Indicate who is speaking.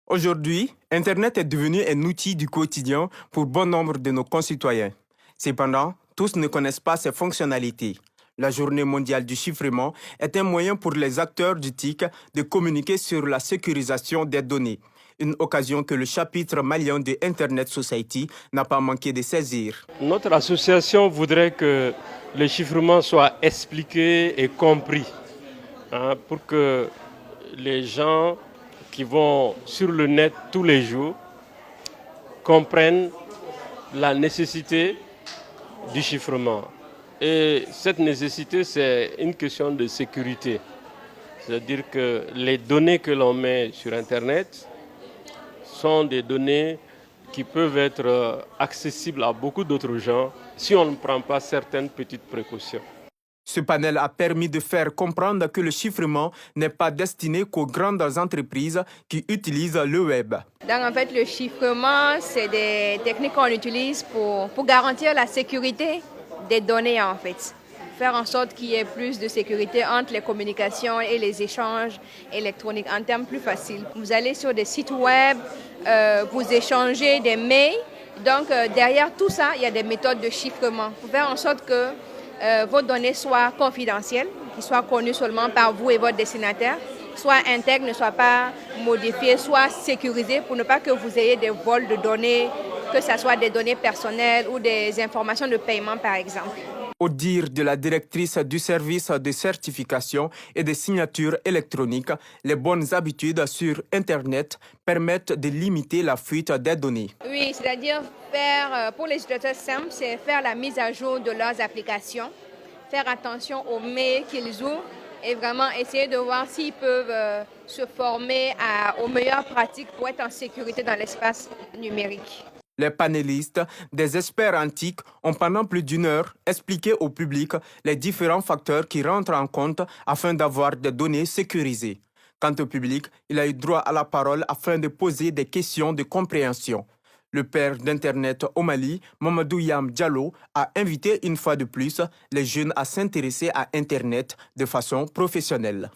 Speaker 1: Aujourd'hui, Internet est devenu un outil du quotidien pour bon nombre de nos concitoyens. Cependant, tous ne connaissent pas ses fonctionnalités. La Journée mondiale du chiffrement est un moyen pour les acteurs du TIC de communiquer sur la sécurisation des données, une occasion que le chapitre malien de Internet Society n'a pas manqué de saisir.
Speaker 2: Notre association voudrait que le chiffrement soit expliqué et compris, pour que les gens qui vont sur le net tous les jours comprennent la nécessité du chiffrement. Et cette nécessité, c'est une question de sécurité. C'est-à-dire que les données que l'on met sur Internet sont des données qui peuvent être accessibles à beaucoup d'autres gens si on ne prend pas certaines petites précautions.
Speaker 1: Ce panel a permis de faire comprendre que le chiffrement n'est pas destiné qu'aux grandes entreprises qui utilisent le web.
Speaker 3: Donc en fait, le chiffrement, c'est des techniques qu'on utilise pour garantir la sécurité des données en fait. Faire en sorte qu'il y ait plus de sécurité entre les communications et les échanges électroniques en termes plus faciles. Vous allez sur des sites web, vous échangez des mails. Donc derrière tout ça, il y a des méthodes de chiffrement pour faire en sorte que vos données soient confidentielles, qu'ils soient connues seulement par vous et votre destinataire, soit intègres, ne soient pas modifiées, soit sécurisées pour ne pas que vous ayez des vols de données, que ce soit des données personnelles ou des informations de paiement par exemple.
Speaker 1: Au dire de la directrice du service de certification et de signature électronique, les bonnes habitudes sur Internet permettent de limiter la fuite des données.
Speaker 3: Oui, c'est-à-dire faire, pour les utilisateurs simples, c'est faire la mise à jour de leurs applications, faire attention aux mails qu'ils ouvrent et vraiment essayer de voir s'ils peuvent se former aux meilleures pratiques pour être en sécurité dans l'espace numérique.
Speaker 1: Les panélistes, des experts antiques, ont pendant plus d'une heure expliqué au public les différents facteurs qui rentrent en compte afin d'avoir des données sécurisées. Quant au public, il a eu droit à la parole afin de poser des questions de compréhension. Le père d'Internet au Mali, Mamadou Yam Diallo, a invité une fois de plus les jeunes à s'intéresser à Internet de façon professionnelle.